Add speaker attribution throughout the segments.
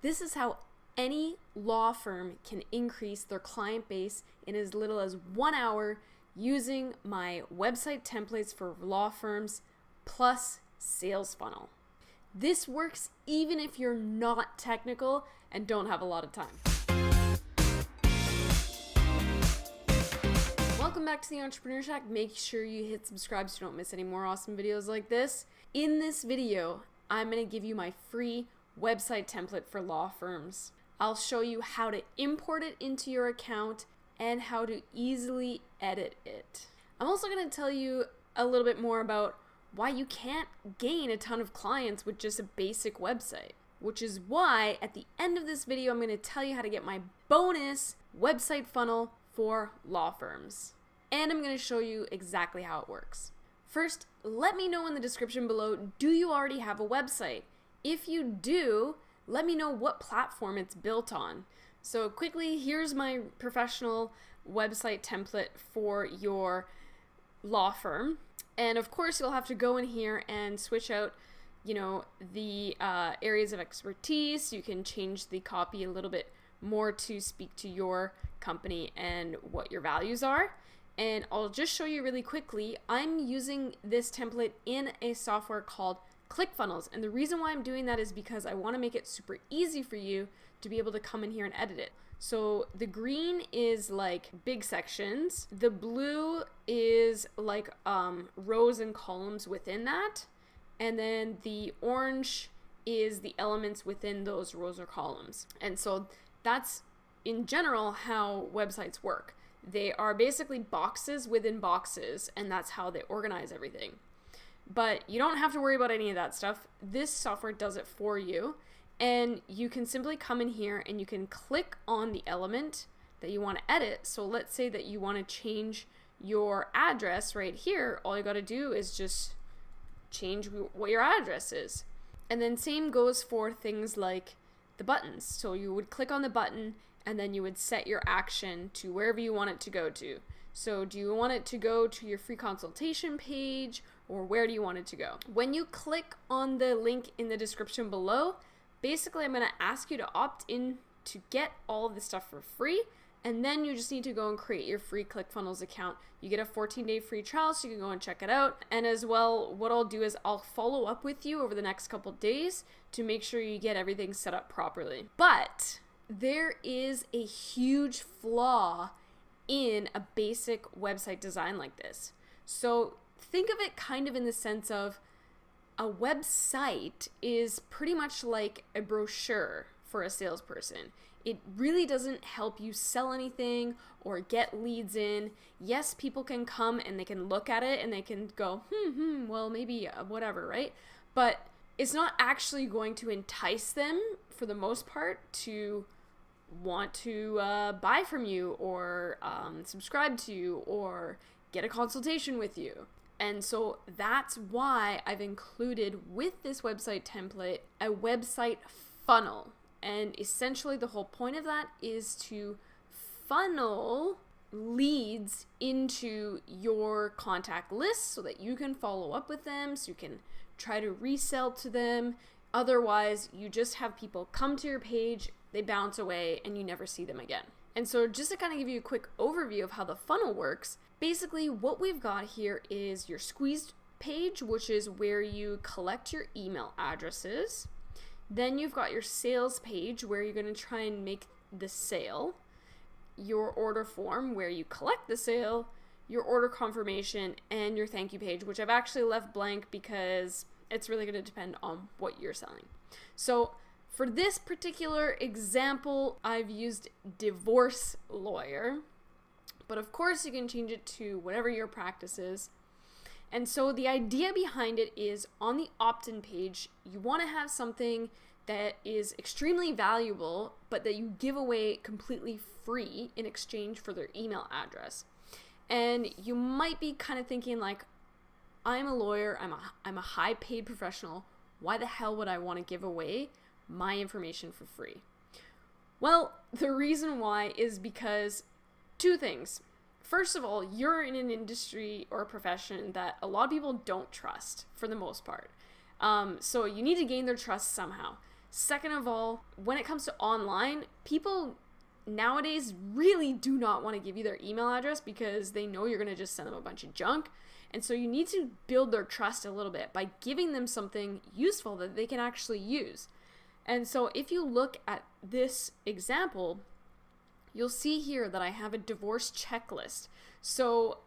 Speaker 1: This is how any law firm can increase their client base in as little as 1 hour using my website templates for law firms plus sales funnel. This works even if you're not technical and don't have a lot of time. Welcome back to the Entrepreneur Shack. Make sure you hit subscribe so you don't miss any more awesome videos like this. In this video, I'm going to give you my free website template for law firms. I'll show you how to import it into your account and how to easily edit it. I'm also going to tell you a little bit more about why you can't gain a ton of clients with just a basic website, which is why at the end of this video, I'm going to tell you how to get my bonus website funnel for law firms. And I'm going to show you exactly how it works. First, let me know in the description below, do you already have a website? If you do, let me know what platform it's built on. So quickly, here's my professional website template for your law firm. And of course, you'll have to go in here and switch out, the areas of expertise. You can change the copy a little bit more to speak to your company and what your values are. And I'll just show you really quickly. I'm using this template in a software called ClickFunnels. And the reason why I'm doing that is because I want to make it super easy for you to be able to come in here and edit it. So the green is like big sections. The blue is like rows and columns within that. And then the orange is the elements within those rows or columns. And so that's in general how websites work. They are basically boxes within boxes, and that's how they organize everything. But you don't have to worry about any of that stuff. This software does it for you. And you can simply come in here and you can click on the element that you want to edit. So let's say that you want to change your address right here. All you got to do is just change what your address is. And then same goes for things like the buttons. So you would click on the button and then you would set your action to wherever you want it to go to. So do you want it to go to your free consultation page, or where do you want it to go? When you click on the link in the description below, basically I'm going to ask you to opt in to get all of this stuff for free, and then you just need to go and create your free ClickFunnels account. You get a 14-day free trial, so you can go and check it out. And as well, what I'll do is I'll follow up with you over the next couple days to make sure you get everything set up properly. But there is a huge flaw in a basic website design like this. So think of it kind of in the sense of a website is pretty much like a brochure for a salesperson. It really doesn't help you sell anything or get leads in. Yes, people can come and they can look at it and they can go, well, maybe whatever, right? But it's not actually going to entice them, for the most part, to want to buy from you or subscribe to you or get a consultation with you. And so that's why I've included with this website template a website funnel. And essentially the whole point of that is to funnel leads into your contact list so that you can follow up with them, so you can try to resell to them. Otherwise, you just have people come to your page, they bounce away, and you never see them again. And so just to kind of give you a quick overview of how the funnel works, basically what we've got here is your squeezed page, which is where you collect your email addresses. Then you've got your sales page where you're going to try and make the sale, your order form where you collect the sale, your order confirmation, and your thank you page, which I've actually left blank because it's really going to depend on what you're selling. So for this particular example, I've used divorce lawyer, but of course you can change it to whatever your practice is. And so the idea behind it is on the opt-in page, you want to have something that is extremely valuable, but that you give away completely free in exchange for their email address. And you might be kind of thinking like, I'm a lawyer, I'm a high paid professional. Why the hell would I want to give away my information for free? Well, the reason why is because two things. First of all, you're in an industry or a profession that a lot of people don't trust for the most part. So you need to gain their trust somehow. Second of all, when it comes to online, people nowadays really do not want to give you their email address because they know you're going to just send them a bunch of junk. And so you need to build their trust a little bit by giving them something useful that they can actually use. And so if you look at this example, you'll see here that I have a divorce checklist. So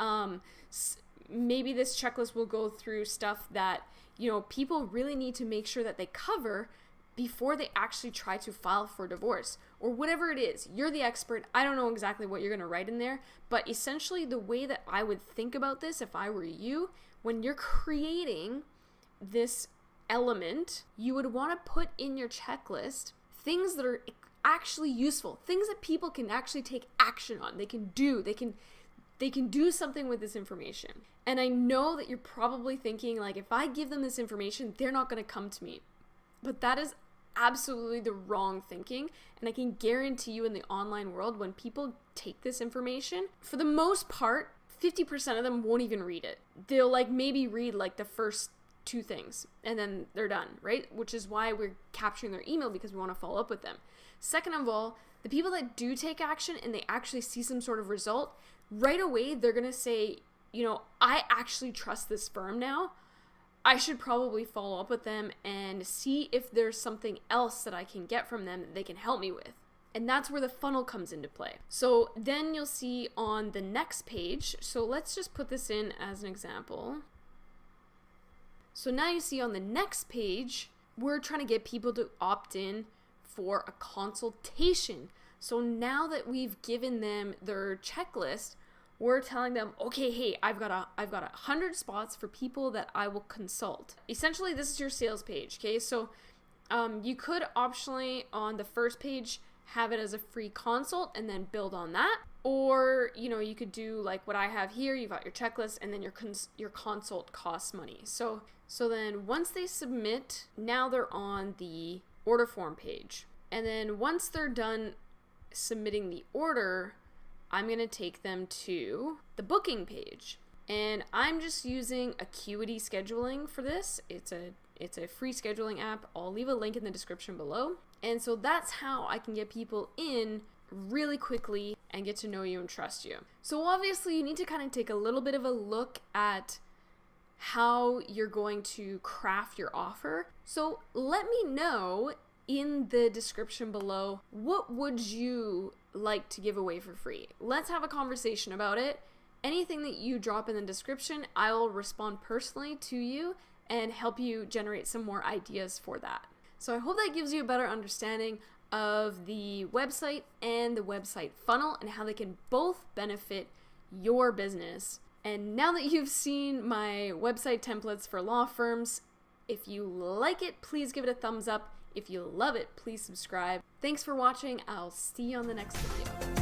Speaker 1: maybe this checklist will go through stuff that, you know, people really need to make sure that they cover before they actually try to file for divorce, or whatever it is. You're the expert. I don't know exactly what you're going to write in there, but essentially the way that I would think about this if I were you, when you're creating this element, you would want to put in your checklist things that are actually useful, things that people can actually take action on. They can do something with this information. And I know that you're probably thinking, like, if I give them this information, they're not going to come to me. But that is absolutely the wrong thinking. And I can guarantee you in the online world, when people take this information, for the most part, 50% of them won't even read it. They'll like maybe read like the first 2 things and then they're done, right? Which is why we're capturing their email, because we want to follow up with them. Second of all, the people that do take action and they actually see some sort of result, right away they're going to say, you know, I actually trust this firm now. I should probably follow up with them and see if there's something else that I can get from them that they can help me with. And that's where the funnel comes into play. So then you'll see on the next page, so let's just put this in as an example. So now you see on the next page, we're trying to get people to opt in for a consultation. So now that we've given them their checklist, we're telling them, okay, hey, I've got 100 spots for people that I will consult. Essentially, this is your sales page, okay? So you could optionally on the first page have it as a free consult and then build on that. Or, you know, you could do like what I have here. You've got your checklist and then your consult costs money. So then once they submit, now they're on the order form page. And then once they're done submitting the order, I'm going to take them to the booking page. And I'm just using Acuity Scheduling for this. It's a free scheduling app. I'll leave a link in the description below. And so that's how I can get people in really quickly and get to know you and trust you. So obviously you need to kind of take a little bit of a look at how you're going to craft your offer. So let me know in the description below, what would you like to give away for free? Let's have a conversation about it. Anything that you drop in the description, I will respond personally to you and help you generate some more ideas for that. So I hope that gives you a better understanding of the website and the website funnel and how they can both benefit your business. And now that you've seen my website templates for law firms, if you like it, please give it a thumbs up. If you love it, please subscribe. Thanks for watching. I'll see you on the next video.